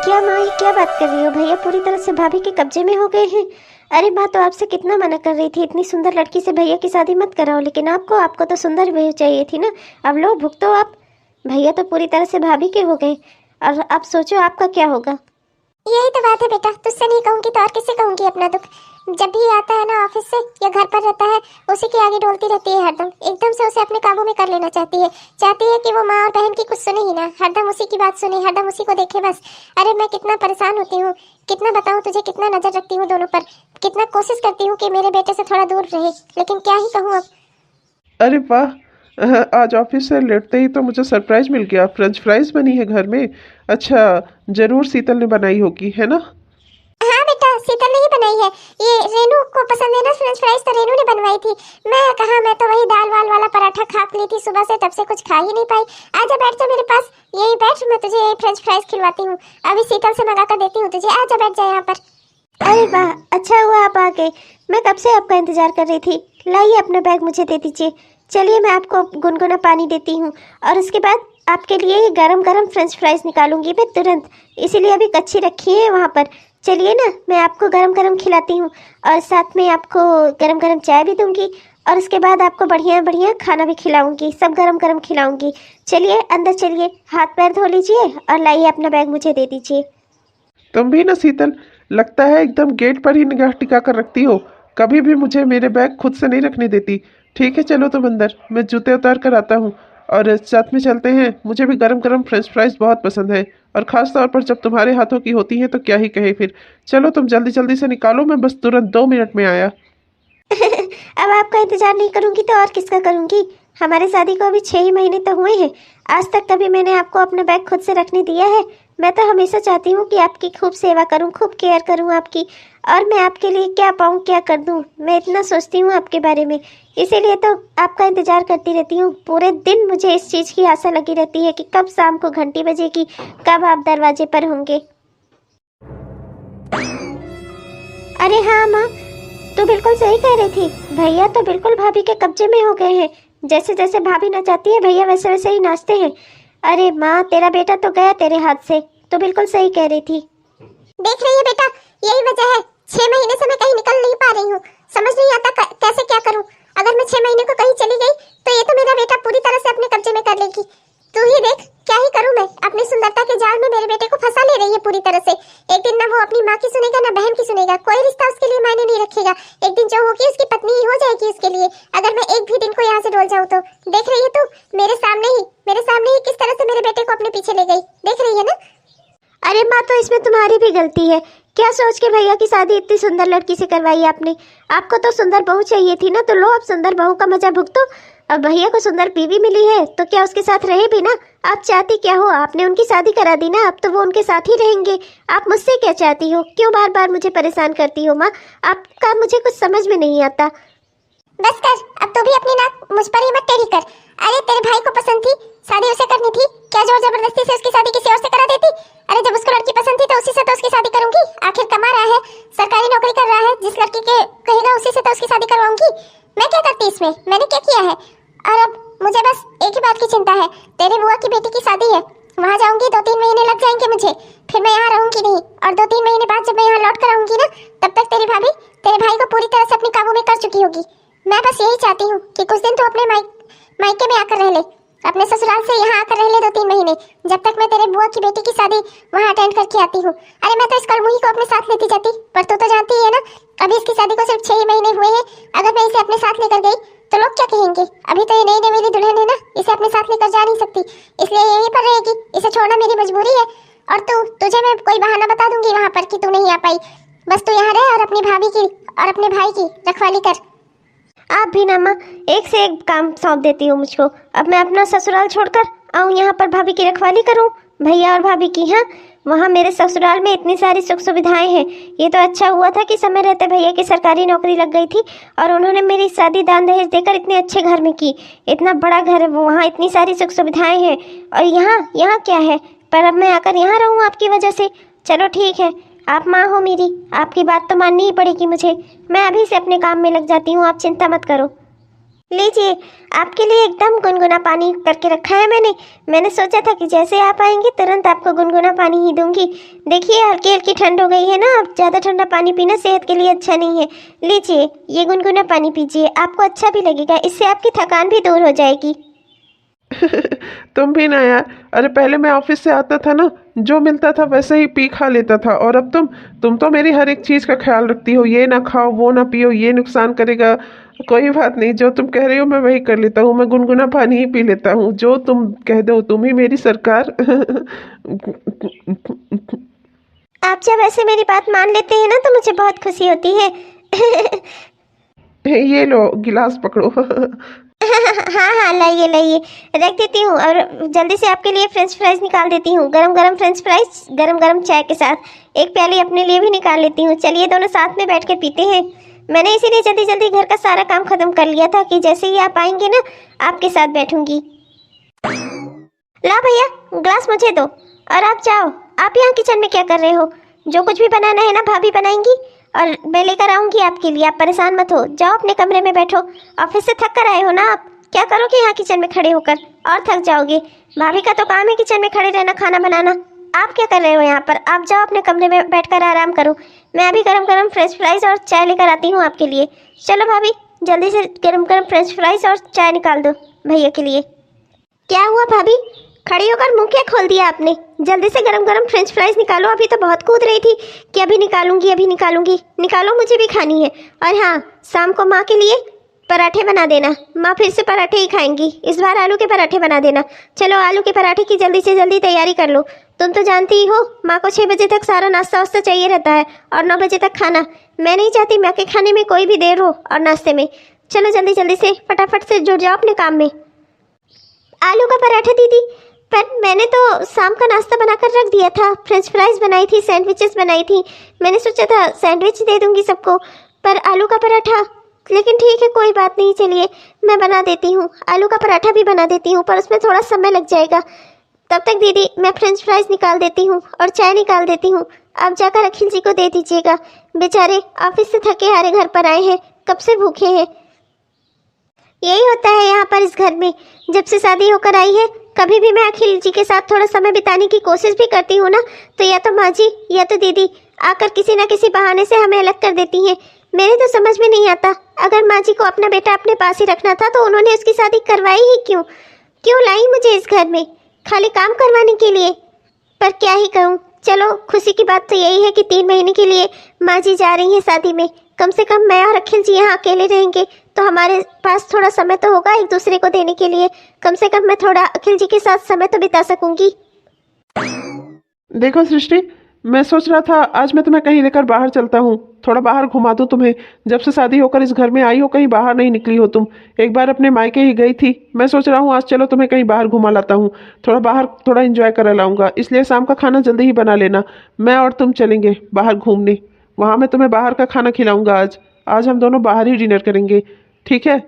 क्या माँ, ये क्या बात कर रही हो? भैया पूरी तरह से भाभी के कब्जे में हो गए हैं। अरे माँ तो आपसे कितना मना कर रही थी, इतनी सुंदर लड़की से भैया की शादी मत कराओ, लेकिन आपको तो सुंदर बहू चाहिए थी ना। अब लो भुगतो आप। भैया तो पूरी तरह से भाभी के हो गए, और अब सोचो आपका क्या होगा। यही तो बात है बेटा, तुझसे नहीं कहूंगी तो और किससे कहूंगी अपना दुख। जब भी आता है ना ऑफिस से या घर पर रहता है, उसी के आगे डोलती रहती है हरदम। एकदम से उसे अपने काबू में कर लेना चाहती है कि वो माँ और बहन की कुछ सुने ही ना, हरदम उसी की बात सुने, हरदम उसी को देखे बस। अरे मैं कितना परेशान होती हूँ, कितना बताऊँ तुझे, कितना नजर रखती हूँ दोनों पर, कितना कोशिश करती हूँ कि मेरे बेटे से थोड़ा दूर रहे, लेकिन क्या ही कहूँ अब। अरे वाह। आज ऑफिस से लौटते ही तो मुझे सरप्राइज मिल गया, फ्रेंच फ्राइज बनी है घर में। अच्छा, जरूर शीतल ने बनाई होगी, है ना? हाँ बेटा, शीतल ने ही बनाई है। ये रेनू को पसंद है ना फ्रेंच फ्राइज, तो रेनू ने बनवाई थी। मैं कहा, मैं तो वही दाल वाल वाला पराठा खा ली थी सुबह से, तब से कुछ खा ही नहीं पाई। आजा बैठ जा मेरे पास, यही बैठ, मैं तुझे फ्रेंच फ्राइज खिलवाती हूँ। अभी शीतल से मंगा कर देती हूँ तुझे, आजा बैठ जा यहाँ पर। अरे वाह, अच्छा हुआ आप आ गए। मैं कब से आपका इंतजार कर रही थी। लाइए अपना बैग मुझे दे दीजिए। चलिए मैं आपको गुनगुना पानी देती हूँ, और उसके बाद आपके लिए ये गरम गरम फ्रेंच फ्राइज निकालूंगी मैं तुरंत, इसीलिए अभी कच्ची रखी है वहाँ पर। चलिए ना, मैं आपको गरम गरम खिलाती हूँ, और साथ में आपको गरम गरम चाय भी दूंगी, और उसके बाद आपको बढ़िया बढ़िया खाना भी खिलाऊंगी, सब गरम गरम खिलाऊंगी। चलिए अंदर चलिए, हाथ पैर धो लीजिए, और लाइए अपना बैग मुझे दे दीजिए। तुम भी ना शीतल, लगता है एकदम गेट पर ही निगाह टिका कर रखती हो, कभी भी मुझे मेरे बैग खुद से नहीं रखने देती। ठीक है, चलो तुम अंदर, मैं जूते उतार कर आता हूँ और साथ में चलते हैं। मुझे भी गरम गरम फ्रेंच फ्राइज बहुत पसंद है, और ख़ास तौर पर जब तुम्हारे हाथों की होती हैं तो क्या ही कहे फिर। चलो तुम जल्दी जल्दी से निकालो, मैं बस तुरंत 2 मिनट में आया। अब आपका इंतजार नहीं करूंगी तो और किसका करूंगी। हमारे शादी को अभी 6 ही महीने तो हुए हैं। आज तक कभी मैंने आपको अपना बैग खुद से रखने दिया है? मैं तो हमेशा चाहती हूँ कि आपकी खूब सेवा करूँ, खूब केयर करूँ आपकी, और मैं आपके लिए क्या पाऊँ, क्या कर दूँ, मैं इतना सोचती हूँ आपके बारे में। इसीलिए तो आपका इंतजार करती रहती हूँ। पूरे दिन मुझे इस चीज़ की आशा लगी रहती है कि कब शाम को घंटी बजेगी, कब आप दरवाजे पर होंगे। अरे हाँ माँ, तो बिल्कुल सही कह रही थी। भैया तो बिल्कुल भाभी के कब्जे में हो गए हैं। जैसे जैसे भाभी नचाती है, भैया वैसे वैसे ही नाचते हैं। अरे माँ, तेरा बेटा तो गया तेरे हाथ से। तो बिल्कुल सही कह रही थी। देख रही है बेटा, यही वजह है, 6 महीने से मैं कहीं निकल नहीं पा रही हूँ। समझ नहीं आता कैसे क्या करूँ। अगर मैं 6 महीने को कहीं चली गई तो ये तो मेरा बेटा पूरी तरह से अपने कब्जे में कर लेगी। तू ही देख, क्या ही करूँ मैं। अपनी सुंदरता के जाल में मेरे बेटे को फंसा ले रही है पूरी तरह से। एक दिन ना वो अपनी माँ की सुनेगा, ना बहन की सुनेगा, कोई रिश्ता उसके लिए मायने नहीं रखेगा। एक दिन जो होगी उसकी पत्नी ही हो जाएगी उसके लिए, अगर मैं एक भी दिन को यहाँ से डोल जाऊँ तो। देख रही है तू, मेरे सामने ही किस तरह से मेरे बेटे को अपने पीछे ले गई, देख रही है ना। अरे माँ, तो इसमें तुम्हारी भी गलती है। क्या सोच के भैया की शादी इतनी सुंदर लड़की से करवाई आपने? आपको तो सुंदर बहू चाहिए थी ना, तो लो अब सुंदर बहू का मजा भुगतो। अब भैया को सुंदर बीवी मिली है तो क्या उसके साथ रहे भी ना। आप चाहती क्या हो? आपने उनकी शादी करा दी ना, अब तो वो उनके साथ ही रहेंगे। आप मुझसे क्या चाहती हो? क्यों बार बार मुझे परेशान करती हो माँ? आपका मुझे कुछ समझ में नहीं आता। बस कर, अब तू भी अपनी नाक मुझ पर ही मत टेढ़ी कर। अरे तेरे भाई को पसंद थी, शादी उसे करनी थी, क्या जोर जबरदस्ती से उसकी शादी किसी और से करा देती? अरे जब उसको लड़की पसंद थी तो उसी से तो उसकी शादी करूंगी। आखिर कमा रहा है, सरकारी नौकरी कर रहा है, जिस लड़की के कहेगा उसी से तो उसकी शादी करवाऊंगी। मैं क्या करती इसमें, मैंने क्या किया है? और अब मुझे बस एक ही बात की चिंता है, तेरे बुआ की बेटी की शादी है, वहाँ जाऊंगी 2-3 महीने लग जाएंगे मुझे, फिर मैं यहाँ रहूंगी नहीं। और 2-3 महीने बाद जब मैं यहाँ लौट कर आऊंगी ना, तब तक तेरी भाभी तेरे भाई को पूरी तरह से अपने काबू में कर चुकी होगी। मैं बस यही चाहती हूँ कि कुछ दिन तो अपने मायके में आकर रह ले, अपने ससुराल से यहाँ आकर रह ले 2-3 महीने, जब तक मैं तेरे बुआ की बेटी की शादी वहाँ अटेंड करके आती हूँ। अरे मैं तो इस कलमुही को अपने साथ लेती जाती, पर तू तो जानती है ना, अभी इसकी शादी को सिर्फ 6 ही महीने हुए हैं। अगर मैं इसे अपने साथ लेकर गई तो लोग क्या कहेंगे? अभी तो ये नई नवेली दुल्हन है ना, इसे अपने साथ लेकर जा नहीं सकती, इसलिए यहीं पर रहेगी। इसे छोड़ना मेरी मजबूरी है। और तुझे मैं कोई बहाना बता दूंगी वहाँ पर कि तू नहीं आ पाई। बस तू यहाँ रह और अपनी भाभी की और अपने भाई की रखवाली कर। आप भी ना माँ, एक से एक काम सौंप देती हो मुझको। अब मैं अपना ससुराल छोड़कर आऊँ यहाँ पर भाभी की रखवाली करूँ, भैया और भाभी की? हाँ, वहाँ मेरे ससुराल में इतनी सारी सुख सुविधाएं हैं। ये तो अच्छा हुआ था कि समय रहते भैया की सरकारी नौकरी लग गई थी, और उन्होंने मेरी शादी दान दहेज देकर इतने अच्छे घर में की। इतना बड़ा घर है, वहाँ इतनी सारी सुख सुविधाएं हैं, और यहाँ क्या है? पर अब मैं आकर यहाँ रहूँ आपकी वजह से। चलो ठीक है, आप माँ हो मेरी, आपकी बात तो माननी ही पड़ेगी मुझे। मैं अभी से अपने काम में लग जाती हूँ, आप चिंता मत करो। लीजिए, आपके लिए एकदम गुनगुना पानी करके रखा है मैंने सोचा था कि जैसे आप आएंगे तुरंत आपको गुनगुना पानी ही दूंगी। देखिए हल्की हल्की ठंड हो गई है ना, अब ज़्यादा ठंडा पानी पीना सेहत के लिए अच्छा नहीं है। लीजिए ये गुनगुना पानी पीजिए, आपको अच्छा भी लगेगा, इससे आपकी थकान भी दूर हो जाएगी। तुम भी ना यार, अरे पहले मैं ऑफिस से आता था ना, जो मिलता था वैसे ही पी खा लेता था, और अब तुम तो मेरी हर एक चीज़ का ख्याल रखती हो, ये ना खाओ, वो ना पियो, ये नुकसान करेगा। कोई बात नहीं, जो तुम कह रही हो मैं वही कर लेता हूँ, मैं गुनगुना पानी ही पी लेता हूँ, जो तुम कह दो, तुम ही मेरी सरकार। आप जब ऐसे मेरी बात मान लेते हैं ना तो मुझे बहुत खुशी होती है। ये लो गिलास पकड़ो। हाँ हाँ लाइए लाइए, रख देती हूँ, और जल्दी से आपके लिए फ्रेंच फ्राइज निकाल देती हूँ, गरम गरम फ्रेंच फ्राइज गरम गरम चाय के साथ। एक प्याली अपने लिए भी निकाल लेती हूँ। चलिए दोनों साथ में बैठ कर पीते हैं। मैंने इसीलिए जल्दी जल्दी घर का सारा काम खत्म कर लिया था कि जैसे ही आप आएंगे ना आपके साथ बैठूंगी। ला भैया ग्लास मुझे दो, और आप जाओ। आप यहाँ किचन में क्या कर रहे हो? जो कुछ भी बनाना है ना भाभी बनाएंगी, और मैं लेकर आऊंगी आपके लिए, आप परेशान मत हो। जाओ अपने कमरे में बैठो, ऑफिस से थक कर आए हो ना आप, क्या करोगे यहाँ किचन में खड़े होकर, और थक जाओगे। भाभी का तो काम है किचन में खड़े रहना, खाना बनाना। आप क्या कर रहे हो यहाँ पर? आप जाओ अपने कमरे में बैठकर आराम करो। मैं अभी गरम गरम फ्रेंच फ्राइज और चाय लेकर आती हूँ आपके लिए। चलो भाभी जल्दी से गरम गरम फ्रेंच फ्राइज और चाय निकाल दो भैया के लिए। क्या हुआ भाभी, खड़ी होकर मुंह क्या खोल दिया आपने? जल्दी से गरम गरम फ्रेंच फ्राइज निकालो, अभी तो बहुत कूद रही थी कि अभी निकालूंगी अभी निकालूंगी। निकालो, मुझे भी खानी है। और हाँ, शाम को माँ के लिए पराठे बना देना, माँ फिर से पराठे ही खाएंगी, इस बार आलू के पराठे बना देना। चलो आलू के पराठे की जल्दी से जल्दी तैयारी कर लो। तुम तो जानती ही हो माँ को 6 बजे तक सारा नाश्ता वास्ता चाहिए रहता है, और 9 बजे तक खाना। मैं नहीं चाहती माँ के खाने में कोई भी देर हो और नाश्ते में। चलो जल्दी जल्दी से फटाफट से जुट जाओ अपने काम में। आलू का पराठा दीदी, पर मैंने तो शाम का नाश्ता बनाकर रख दिया था, फ्रेंच फ्राइज बनाई थी, सैंडविचेस बनाई थी। मैंने सोचा था सैंडविच दे दूंगी सबको, पर आलू का पराठा, लेकिन ठीक है कोई बात नहीं, चलिए मैं बना देती हूँ। आलू का पराठा भी बना देती हूँ, पर उसमें थोड़ा समय लग जाएगा। तब तक दीदी मैं फ्रेंच फ्राइज निकाल देती हूँ और चाय निकाल देती हूँ। आप जाकर अखिल जी को दे दीजिएगा, बेचारे ऑफिस से थके हारे घर पर आए हैं, कब से भूखे हैं। यही होता है यहाँ पर इस घर में, जब से शादी होकर आई है। कभी भी मैं अखिल जी के साथ थोड़ा समय बिताने की कोशिश भी करती हूँ ना, तो या तो माँ जी या तो दीदी आकर किसी न किसी बहाने से हमें अलग कर देती हैं। मेरे तो समझ में नहीं आता, अगर माँ जी को अपना बेटा अपने पास ही रखना था तो उन्होंने उसकी शादी करवाई ही क्यों लाई मुझे इस घर में, खाली काम करवाने के लिए। पर क्या ही कहूँ, चलो खुशी की बात तो यही है कि 3 महीने के लिए माँ जी जा रही हैं शादी में। कम से कम मैं और अखिल जी यहाँ अकेले रहेंगे तो हमारे पास थोड़ा समय तो होगा एक दूसरे को देने के लिए। कम से कम मैं थोड़ा अखिल जी के साथ समय तो बिता सकूंगी। देखो सृष्टि, मैं सोच रहा था आज मैं तुम्हें कहीं लेकर बाहर चलता हूँ, थोड़ा बाहर घुमा दूँ तुम्हें। जब से शादी होकर इस घर में आई हो कहीं बाहर नहीं निकली हो तुम, एक बार अपने मायके ही गई थी। मैं सोच रहा हूँ आज चलो तुम्हें कहीं बाहर घुमा लाता हूँ, थोड़ा बाहर थोड़ा एंजॉय करा लाऊंगा। इसलिए शाम का खाना जल्दी ही बना लेना, मैं और तुम चलेंगे बाहर घूमने, वहाँ मैं तुम्हें बाहर का खाना खिलाऊंगा। आज हम दोनों बाहर ही डिनर करेंगे, ठीक है?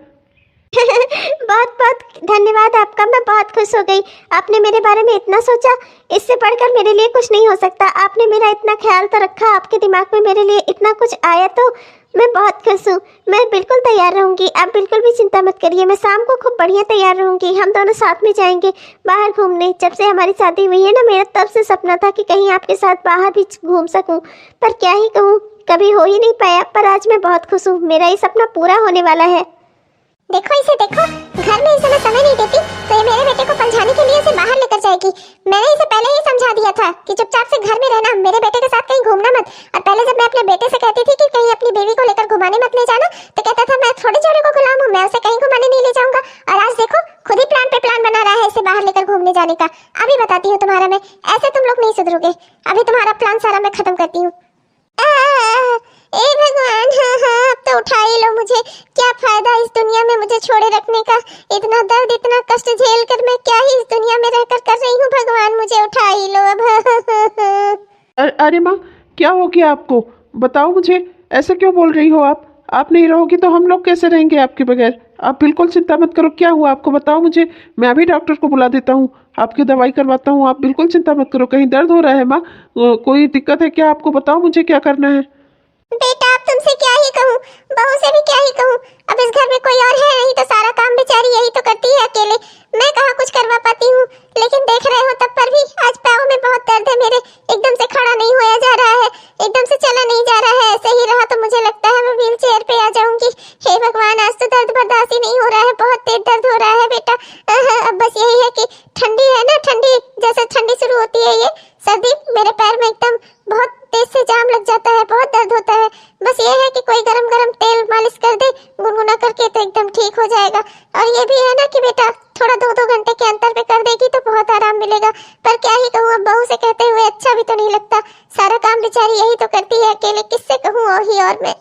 बहुत बहुत धन्यवाद आपका, मैं बहुत खुश हो गई। आपने मेरे बारे में इतना सोचा, इससे बढ़कर मेरे लिए कुछ नहीं हो सकता। आपने मेरा इतना ख्याल तो रखा, आपके दिमाग में मेरे लिए इतना कुछ आया, तो मैं बहुत खुश हूँ। मैं बिल्कुल तैयार रहूँगी, आप बिल्कुल भी चिंता मत करिए। मैं शाम को खूब बढ़िया तैयार रहूँगी, हम दोनों साथ में जाएंगे बाहर घूमने। जब से हमारी शादी हुई है ना, मेरा तब से सपना था कि कहीं आपके साथ बाहर भी घूम सकूँ, पर क्या ही कहूँ, कभी हो ही नहीं पाया। पर आज मैं बहुत खुश हूँ, मेरा ये सपना पूरा होने वाला है। देखो इसे देखो, घर में इसे मैं समय नहीं देती तो ये मेरे बेटे को समझाने के लिए इसे बाहर लेकर जाएगी। मैंने इसे पहले ही समझा दिया था कि चुपचाप से घर में रहना, मेरे बेटे के साथ कहीं घूमना मत। और पहले जब मैं अपने बेटे से कहती थी कि कहीं अपनी बेबी को लेकर घुमाने मत ले जाना, तो कहता था मैं थोड़े जोड़े को गुलाम हूँ, मैं उसे कहीं घुमाने नहीं ले जाऊंगा। और आज देखो खुद ही प्लान पे प्लान बना रहा है इसे बाहर लेकर घूमने जाने का। अभी बताती हूँ तुम्हारा मैं, ऐसे तुम लोग नहीं सुधरोगे। अभी तुम्हारा प्लान सारा मैं खत्म करती हूँ। ए भगवान, हाँ अब तो उठा ही लो मुझे। क्या फायदा इस दुनिया में मुझे छोड़े रखने का, इतना दर्द इतना कष्ट झेल कर मैं क्या ही इस दुनिया में रहकर कर रही हूँ। भगवान मुझे उठा ही लो अब। अरे माँ, क्या हो गया आपको? बताओ मुझे, ऐसे क्यों बोल रही हो आप नहीं रहोगी तो हम लोग कैसे रहेंगे आपके बगैर? आप बिल्कुल चिंता मत करो, क्या हुआ आपको बताओ मुझे, मैं अभी डॉक्टर को बुला देता हूँ, आपकी दवाई करवाता हूँ। आप बिल्कुल चिंता मत करो। कहीं दर्द हो रहा है माँ? कोई दिक्कत है क्या आपको? बताओ मुझे क्या करना है। बेटा अब तुमसे क्या ही कहूँ, बहू से भी क्या ही कहूँ। अब इस घर में कोई और है नहीं तो सारा काम बेचारी यही तो करती है अकेले। मैं कहाँ कुछ करवा पाती हूँ, लेकिन देख रहे हो तब पर भी आज पैरों में बहुत दर्द है मेरे। एकदम से खड़ा नहीं होया जा रहा है, एकदम से चला नहीं जा रहा है। ऐसे ही रहा तो मुझे लगता है मैं व्हील चेयर पे आ जाऊंगी। हे भगवान, आज तो दर्द बर्दाश्त ही नहीं हो रहा है, बहुत तेज दर्द हो रहा है बेटा। अब बस यही है कि ठंडी है ना, ठंडी जैसे ठंडी शुरू होती है ये सर्दी, मेरे पैर में एकदम बहुत तेज से जाम लग जाता है, बहुत दर्द होता है। बस ये है कि कोई गरम गरम तेल मालिश कर दे गुनगुना करके तो एकदम ठीक हो जाएगा। और ये भी है ना कि बेटा थोड़ा 2-2 घंटे के अंतर पे कर देगी तो बहुत आराम मिलेगा। पर क्या ही कहूँ, अब बहू से कहते हुए अच्छा भी तो नहीं लगता। सारा काम बेचारी यही तो करती है अकेले, किससे कहूँ और ही और मैं।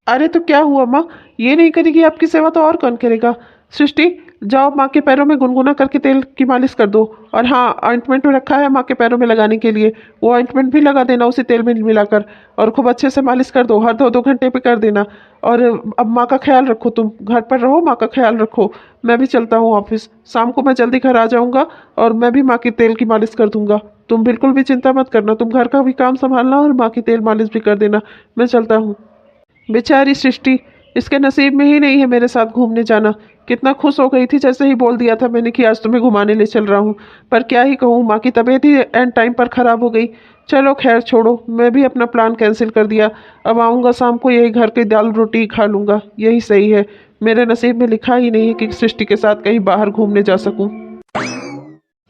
अरे तो क्या हुआ माँ, ये नहीं करेगी आपकी सेवा तो और कौन करेगा। सृष्टि, जाओ माँ के पैरों में गुनगुना करके तेल की मालिश कर दो। और हाँ, ऑइंटमेंट रखा है माँ के पैरों में लगाने के लिए, वो ऑइंटमेंट भी लगा देना उसी तेल में मिलाकर, और खूब अच्छे से मालिश कर दो, हर 2-2 घंटे पे कर देना। और अब माँ का ख्याल रखो, तुम घर पर रहो, माँ का ख्याल रखो। मैं भी चलता हूँ ऑफिस, शाम को मैं जल्दी घर आ जाऊँगा और मैं भी माँ की तेल की मालिश कर दूँगा। तुम बिल्कुल भी चिंता मत करना, तुम घर का भी काम संभालना और माँ की तेल मालिश भी कर देना। मैं चलता हूँ। बेचारी सृष्टि, इसके नसीब में ही नहीं है मेरे साथ घूमने जाना। कितना खुश हो गई थी जैसे ही बोल दिया था मैंने कि आज तुम्हें घुमाने ले चल रहा हूँ। पर क्या ही कहूँ, माँ की तबीयत ही एंड टाइम पर ख़राब हो गई। चलो खैर छोड़ो, मैं भी अपना प्लान कैंसिल कर दिया। अब आऊँगा शाम को, यही घर की दाल रोटी खा लूँगा, यही सही है। मेरे नसीब में लिखा ही नहीं है कि सृष्टि के साथ कहीं बाहर घूमने जा सकूँ।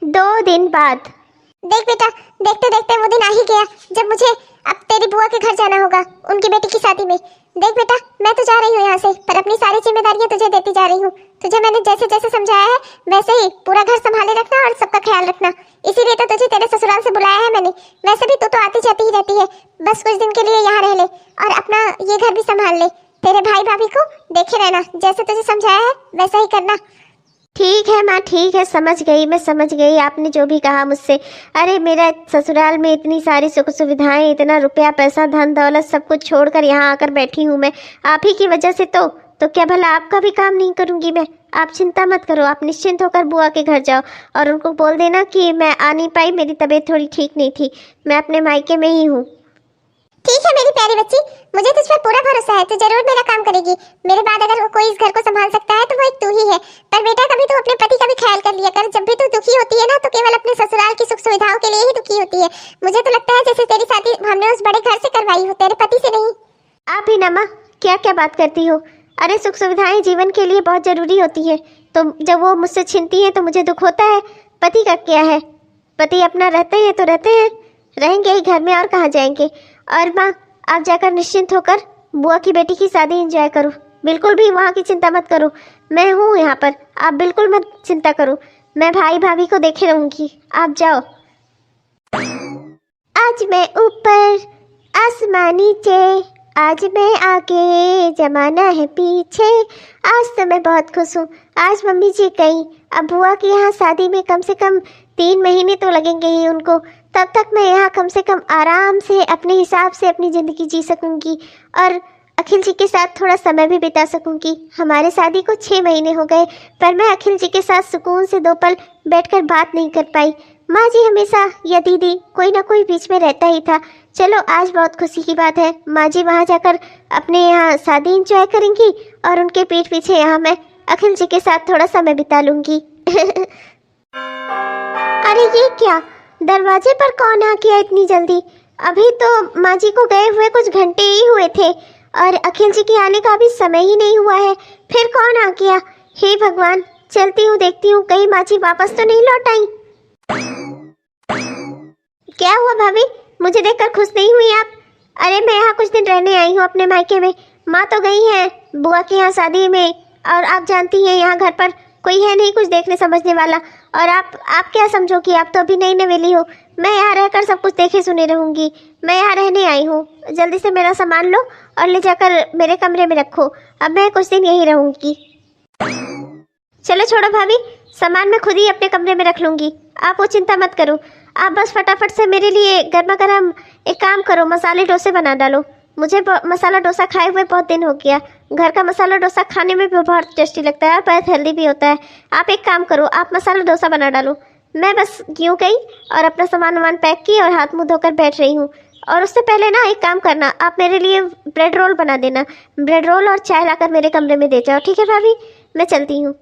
2 दिन बाद। देख बेटा, देखते देखते वो दिन आ ही गया जब मुझे अब तेरी बुआ के घर जाना होगा, उनकी बेटी की शादी में। देख बेटा, मैं तो जा रही हूँ यहाँ से, पर अपनी सारी जिम्मेदारियाँ तुझे देती जा रही हूँ। तुझे मैंने जैसे जैसे समझाया है वैसे ही पूरा घर संभाले रखना और सबका ख्याल रखना। इसीलिए तो तुझे तेरे ससुराल से बुलाया है मैंने। वैसे भी तू तो आती जाती ही रहती है, बस कुछ दिन के लिए यहाँ रह ले और अपना ये घर भी संभाल ले। तेरे भाई भाभी को देखे रहना, जैसे तुझे समझाया है वैसा ही करना। ठीक है माँ, ठीक है, समझ गई, मैं समझ गई आपने जो भी कहा मुझसे। अरे मेरा ससुराल में इतनी सारी सुख सुविधाएं, इतना रुपया पैसा धन दौलत सब कुछ छोड़कर यहाँ आकर बैठी हूँ मैं आप ही की वजह से। तो क्या भला आपका भी काम नहीं करूँगी मैं? आप चिंता मत करो, आप निश्चिंत होकर बुआ के घर जाओ और उनको बोल देना कि मैं आ नहीं पाई, मेरी तबीयत थोड़ी ठीक नहीं थी, मैं अपने मायके में ही हूँ। ठीक है मेरी प्यारी बच्ची, मुझे तुझ पर पूरा भरोसा है, तू जरूर मेरा काम करेगी। मेरे बाद अगर कोई इस घर को संभाल सकता है तो वो एक तू ही है। पर बेटा कभी तू अपने पति का भी ख्याल कर लिया कर। जब भी तू दुखी होती है ना तो केवल अपने ससुराल की सुख सुविधाओं के लिए ही दुखी होती है। मुझे तो लगता है जैसे तेरी शादी हमने उस बड़े घर से करवाई हो, तेरे पति से नहीं। आप ही ना माँ, क्या क्या बात करती हो। अरे सुख सुविधाएं जीवन के लिए बहुत ज़रूरी होती है, तो जब वो मुझसे छीनती हैं तो मुझे दुख होता है। पति का क्या है, पति अपना रहते हैं तो रहते हैं, रहेंगे ही घर में और कहाँ जाएंगे। और माँ, आप जाकर निश्चिंत होकर बुआ की बेटी की शादी एंजॉय करो, बिल्कुल भी वहाँ की चिंता मत करो। मैं हूँ यहाँ पर, आप बिल्कुल मत चिंता करो, मैं भाई भाभी को देखे रहूँगी, आप जाओ। आज मैं ऊपर आसमान नीचे, आज मैं आगे जमाना है पीछे। आज तो मैं बहुत खुश हूँ, आज मम्मी जी गई, अब बुआ की यहाँ शादी में कम से कम 3 महीने तो लगेंगे ही उनको। तब तक मैं यहाँ कम से कम आराम से अपने हिसाब से अपनी ज़िंदगी जी सकूँगी और अखिल जी के साथ थोड़ा समय भी बिता सकूँगी। हमारे शादी को 6 महीने हो गए, पर मैं अखिल जी के साथ सुकून से 2 पल बैठकर बात नहीं कर पाई। माँ जी हमेशा या दीदी कोई ना कोई बीच में रहता ही था। चलो आज बहुत खुशी की बात है, माँ जी वहाँ जाकर अपने यहाँ शादी एंजॉय करेंगी और उनके पीठ पीछे यहाँ मैं अखिल जी के साथ थोड़ा समय बिता लूँगी। अरे ये क्या, दरवाजे पर कौन आ गया इतनी जल्दी? अभी तो माँ जी को गए हुए कुछ घंटे ही हुए थे और अखिल जी के आने का भी समय ही नहीं हुआ है, फिर कौन आ गया? हे भगवान, चलती हूँ देखती हूँ कहीं माँ जी वापस तो नहीं लौट आई। क्या हुआ भाभी, मुझे देखकर खुश नहीं हुई आप? अरे मैं यहाँ कुछ दिन रहने आई हूँ अपने मायके में, माँ तो गई हैं बुआ के यहाँ शादी में, और आप जानती हैं यहाँ घर पर कोई है नहीं कुछ देखने समझने वाला। और आप क्या समझो कि आप तो अभी नई नवेली हो, मैं यहाँ रहकर सब कुछ देखे सुने रहूँगी। मैं यहाँ रहने आई हूँ, जल्दी से मेरा सामान लो और ले जाकर मेरे कमरे में रखो, अब मैं कुछ दिन यहीं रहूँगी। चलो छोड़ो भाभी, सामान मैं खुद ही अपने कमरे में रख लूँगी, आप वो चिंता मत करो। आप बस फटाफट से मेरे लिए गर्मा गर्म एक काम करो, मसाले डोसे बना डालो। मुझे मसाला डोसा खाए हुए बहुत दिन हो गया। घर का मसाला डोसा खाने में भी बहुत टेस्टी लगता है, बहुत हेल्दी भी होता है। आप एक काम करो, आप मसाला डोसा बना डालो। मैं बस यूँ गई और अपना सामान वामान पैक की और हाथ मुँह धोकर बैठ रही हूँ। और उससे पहले ना एक काम करना, आप मेरे लिए ब्रेड रोल बना देना। ब्रेड रोल और चाय लाकर मेरे कमरे में दे जाओ, ठीक है भाभी? मैं चलती हूँ।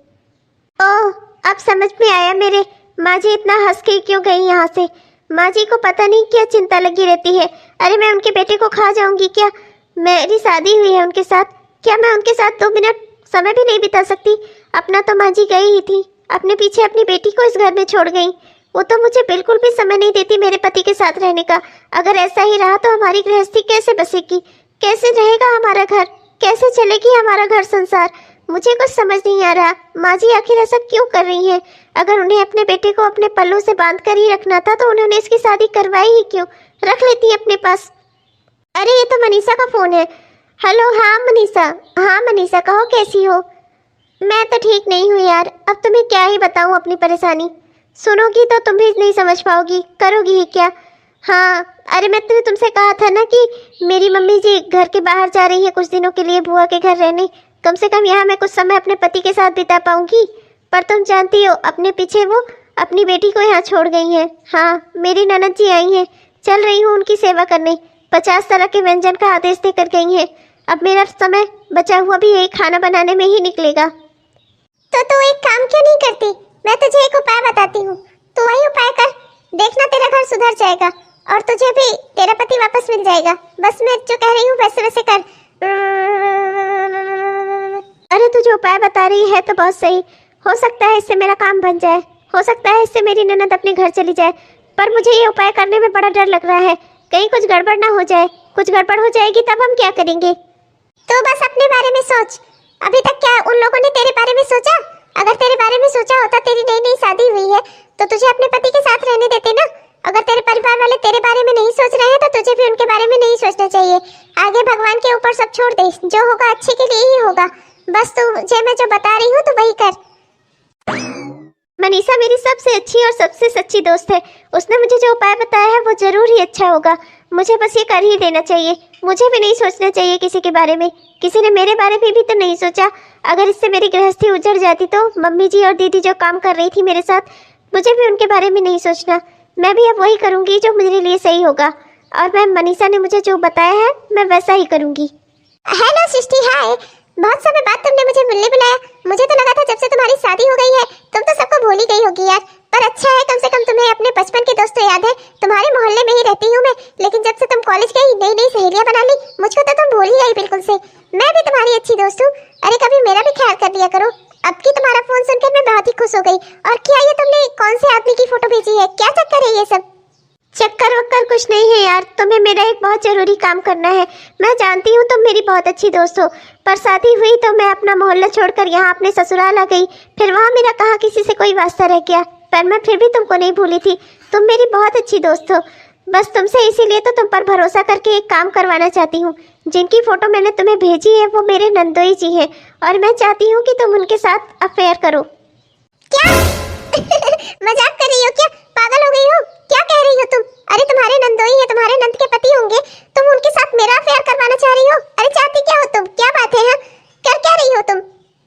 ओह, अब समझ में आया मेरे। माँ जी इतना हंस के क्यों गई यहाँ से? माँ जी को पता नहीं क्या चिंता लगी रहती है। अरे मैं उनके बेटे को खा जाऊंगी क्या? मेरी शादी हुई है उनके साथ, क्या मैं उनके साथ 2 मिनट समय भी नहीं बिता सकती? अपना तो माँ जी गई ही थी, अपने पीछे अपनी बेटी को इस घर में छोड़ गई। वो तो मुझे बिल्कुल भी समय नहीं देती मेरे पति के साथ रहने का। अगर ऐसा ही रहा तो हमारी गृहस्थी कैसे बसेगी? कैसे रहेगा हमारा घर? कैसे चलेगी हमारा घर संसार? मुझे कुछ समझ नहीं आ रहा। माँ जी आखिर ऐसा क्यों कर रही हैं? अगर उन्हें अपने बेटे को अपने पल्लों से बांध कर ही रखना था तो उन्होंने इसकी शादी करवाई ही क्यों? रख लेती अपने पास। अरे ये तो मनीषा का फोन है। हेलो, हाँ मनीषा। हाँ मनीषा, कहो कैसी हो? मैं तो ठीक नहीं हूँ यार। अब तुम्हें क्या ही बताऊँ अपनी परेशानी। सुनोगी तो तुम भी नहीं समझ पाओगी, करोगी ही क्या? हाँ, अरे मैं तो तुमसे कहा था ना कि मेरी मम्मी जी घर के बाहर जा रही है कुछ दिनों के लिए बुआ के घर रहने। कम से कम यहाँ मैं कुछ समय अपने पति के साथ बिता पाऊंगी। पर तुम जानती हो अपने पीछे वो अपनी बेटी को यहाँ छोड़ गई हैं। हाँ, मेरी ननद जी आई हैं, चल रही हूँ उनकी सेवा करने। 50 तरह के व्यंजन का आदेश देकर गई हैं। अब मेरा समय बचा हुआ भी यही खाना बनाने में ही निकलेगा। तो तू एक काम क्यों नहीं करती? मैं तुझे एक उपाय बताती हूँ, तू वही उपाय कर, देखना तेरा घर सुधर जाएगा और तुझे भी तेरा पति वापस मिल जाएगा। बस मैं जो कह रही हूँ वैसे वैसे कर। अरे तू जो उपाय बता रही है तो बहुत सही। हो सकता है इससे मेरा काम बन जाए, हो सकता है इससे मेरी ननद अपने घर चली जाए। पर मुझे ये उपाय करने में बड़ा डर लग रहा है, कहीं कुछ गड़बड़ ना हो जाए। कुछ गड़बड़ हो जाएगी तब हम क्या करेंगे? तू बस अपने बारे में सोच। अभी तक क्या उन लोगों ने तेरे बारे में सोचा? अगर तेरे बारे में सोचा होता, तेरी नई नई शादी हुई है तो तुझे अपने पति के साथ रहने देते ना। अगर तेरे परिवार वाले तेरे बारे में नहीं सोच रहे हैं तो तुझे भी उनके बारे में नहीं सोचना चाहिए। आगे भगवान के ऊपर सब छोड़ दे, जो होगा अच्छे के लिए ही होगा। बस तुझे मैं जो बता रही हूँ तो वही कर। मनीषा मेरी सबसे अच्छी और सबसे सच्ची दोस्त है। उसने मुझे जो उपाय बताया है वो जरूर ही अच्छा होगा। मुझे बस ये कर ही देना चाहिए। मुझे भी नहीं सोचना चाहिए किसी के बारे में। किसी ने मेरे बारे में भी तो नहीं सोचा। अगर इससे मेरी गृहस्थी उजड़ जाती तो मम्मी जी और दीदी जो काम कर रही थी मेरे साथ, मुझे भी उनके बारे में नहीं सोचना। मैं भी अब वही करूँगी जो मेरे लिए सही होगा। और मैं मनीषा ने मुझे जो बताया है मैं वैसा ही करूँगी। हेलो सृष्टि, हाय। बहुत समय बाद तुमने मुझे मिलने बुलाया। मुझे तो लगा था जब से तुम्हारी शादी हो गई है तुम तो सबको भूल ही गई होगी यार। पर अच्छा है, कम से कम तुम्हें अपने बचपन के दोस्त तो याद है। तुम्हारे मोहल्ले में ही रहती हूँ मैं, लेकिन जब से तुम कॉलेज गई नई नई सहेलियां बना ली, मुझको तो तुम भूल ही गई बिल्कुल से। मैं भी तुम्हारी अच्छी दोस्त हूँ। अरे कभी मेरा भी ख्याल कर लिया करो। अब की तुम्हारा फोन सुनकर मैं बहुत ही खुश हो गई। और क्या ये तुमने कौन से आदमी की फोटो भेजी है? क्या चक्कर है ये सब? चक्कर वक्कर कुछ नहीं है यार। तुम्हें मेरा एक बहुत जरूरी काम करना है। मैं जानती हूँ तुम मेरी बहुत अच्छी दोस्त हो, पर शादी हुई तो मैं अपना मोहल्ला छोड़कर यहाँ अपने ससुराल आ गई। फिर वहाँ मेरा कहाँ किसी से कोई वास्ता रह गया। पर मैं फिर भी तुमको नहीं भूली थी। तुम मेरी बहुत अच्छी दोस्त हो। बस तुमसे इसीलिए तो तुम पर भरोसा करके एक काम करवाना चाहती हूँ। जिनकी फोटो मैंने तुम्हें भेजी है वो मेरे नंदोई जी हैं और मैं चाहती हूँ कि तुम उनके साथ अफेयर करो। क्या? मजाक कर रही हो क्या? पागल हो गई हो? क्या कह रही हो तुम? अरे तुम्हारे नंदोई है, तुम्हारे नंद के पति होंगे, तुम उनके साथ मेरा अफेयर करवाना चाह रही हो? अरे चाहती क्या हो तुम? क्या बात है? कर क्या रही हो तुम?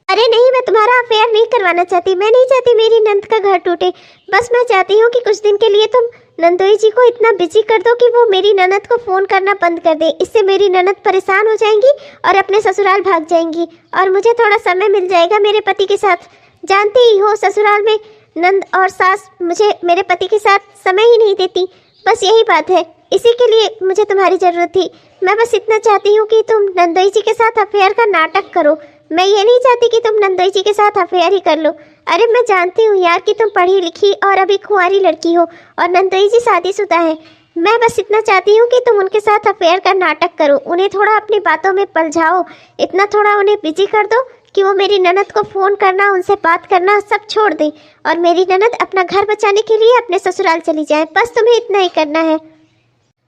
अरे नहीं, मैं तुम्हारा अफेयर नहीं करवाना चाहती। मैं नहीं चाहती मेरी नंद का घर टूटे। बस मैं चाहती हूँ कि कुछ दिन के लिए तुम नंदोई जी को इतना बिजी कर दो कि वो मेरी ननद को फोन करना बंद कर दे। इससे मेरी ननद परेशान हो जाएंगी और अपने ससुराल भाग जाएंगी और मुझे थोड़ा समय मिल जाएगा मेरे पति के साथ। जानते ही हो ससुराल में नंद और सास मुझे मेरे पति के साथ समय ही नहीं देती। बस यही बात है, इसी के लिए मुझे तुम्हारी ज़रूरत थी। मैं बस इतना चाहती हूँ कि तुम नंदोई जी के साथ अफेयर का नाटक करो। मैं ये नहीं चाहती कि तुम नंदोई जी के साथ अफेयर ही कर लो। अरे मैं जानती हूँ यार कि तुम पढ़ी लिखी और अभी कुंवारी लड़की हो और नंदोई जी शादीशुदा है। मैं बस इतना चाहती हूँ कि तुम उनके साथ अफेयर का नाटक करो। उन्हें थोड़ा अपनी बातों में पलझाओ, इतना थोड़ा उन्हें बिजी कर दो कि वो मेरी ननद को फ़ोन करना, उनसे बात करना सब छोड़ दें और मेरी ननद अपना घर बचाने के लिए अपने ससुराल चली जाए। बस तुम्हें इतना ही करना है।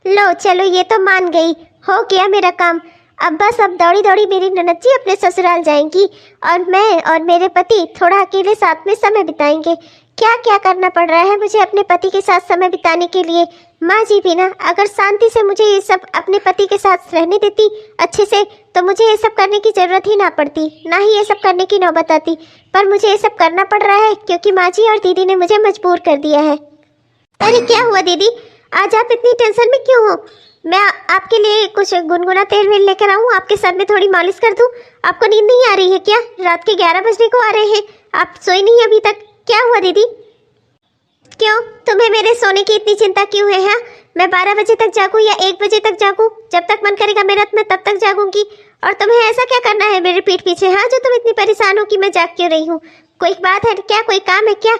लो चलो, ये तो मान गई, हो गया मेरा काम। अब बस अब दौड़ी दौड़ी मेरी ननद जी अपने ससुराल जाएंगी और मैं और मेरे पति थोड़ा अकेले साथ में समय बिताएंगे। क्या क्या करना पड़ रहा है मुझे अपने पति के साथ समय बिताने के लिए। माँ जी भी ना अगर शांति से मुझे ये सब अपने पति के साथ रहने देती अच्छे से तो मुझे ये सब करने की ज़रूरत ही ना पड़ती, ना ही ये सब करने की नौबत आती। पर मुझे ये सब करना पड़ रहा है क्योंकि माँ जी और दीदी ने मुझे मजबूर कर दिया है। अरे क्या हुआ दीदी, आज आप इतनी टेंशन में क्यों हो? मैं आपके लिए कुछ गुनगुना तेल वेल लेकर आऊँ, आपके सर में थोड़ी मालिश कर दूँ? आपको नींद नहीं आ रही है क्या? रात के 11 बजने को आ रहे हैं, आप सोई नहीं अभी तक? क्या हुआ दीदी? क्यों, तुम्हें मेरे सोने की इतनी चिंता क्यों है? हाँ, मैं 12 बजे तक जागूँ या 1 बजे तक जागूँ? जब तक मन करेगा मेरा मैं तब तक जागूंगी। और तुम्हें ऐसा क्या करना है मेरे पीठ पीछे, हाँ, जो तुम इतनी परेशान हो कि मैं जाग क्यों रही हूँ? कोई बात है क्या? कोई काम है क्या?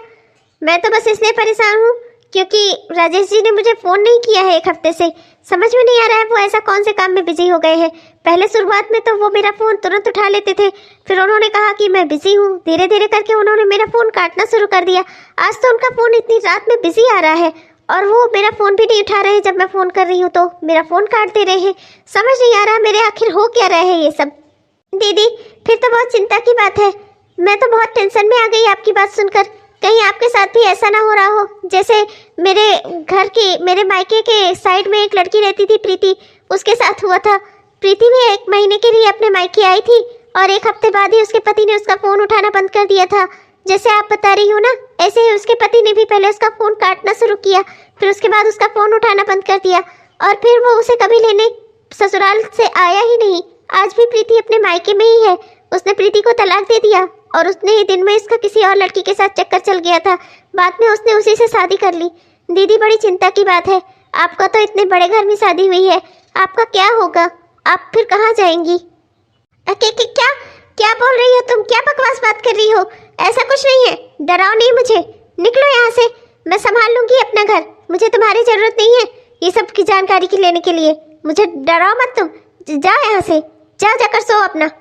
मैं तो बस इसलिए परेशान हूँ क्योंकि राजेश जी ने मुझे फ़ोन नहीं किया है 1 हफ्ते से। समझ में नहीं आ रहा है वो ऐसा कौन से काम में बिजी हो गए हैं। पहले शुरुआत में तो वो मेरा फ़ोन तुरंत उठा लेते थे, फिर उन्होंने कहा कि मैं बिजी हूँ, धीरे धीरे करके उन्होंने मेरा फ़ोन काटना शुरू कर दिया। आज तो उनका फ़ोन इतनी रात में बिजी आ रहा है और वो मेरा फ़ोन भी नहीं उठा रहे हैं। जब मैं फ़ोन कर रही हूँ तो मेरा फ़ोन काट दे रहे हैं। समझ नहीं आ रहा मेरे आखिर हो क्या रहा है ये सब। दीदी, फिर तो बहुत चिंता की बात है। मैं तो बहुत टेंशन में आ गई आपकी बात सुनकर। कहीं आपके साथ भी ऐसा ना हो रहा हो जैसे मेरे घर के, मेरे मायके के साइड में एक लड़की रहती थी प्रीति, उसके साथ हुआ था। प्रीति भी 1 महीने के लिए अपने मायके आई थी और 1 हफ्ते बाद ही उसके पति ने उसका फ़ोन उठाना बंद कर दिया था। जैसे आप बता रही हो ना, ऐसे ही उसके पति ने भी पहले उसका फ़ोन काटना शुरू किया, फिर उसके बाद उसका फ़ोन उठाना बंद कर दिया और फिर वो उसे कभी लेने ससुराल से आया ही नहीं। आज भी प्रीति अपने मायके में ही है। उसने प्रीति को तलाक दे दिया और उसने ही दिन में इसका किसी और लड़की के साथ चक्कर चल गया था। बाद में उसने उसी से शादी कर ली। दीदी, बड़ी चिंता की बात है। आपका तो इतने बड़े घर में शादी हुई है, आपका क्या होगा? आप फिर कहाँ जाएंगी? क्या क्या बोल रही हो तुम? क्या बकवास बात कर रही हो? ऐसा कुछ नहीं है, डराओ नहीं मुझे। निकलो यहाँ से, मैं संभाल लूंगी अपना घर। मुझे तुम्हारी जरूरत नहीं है ये सब की जानकारी की लेने के लिए। मुझे डराओ मत तुम। जाओ यहाँ से, जाओ, जाकर सो अपना।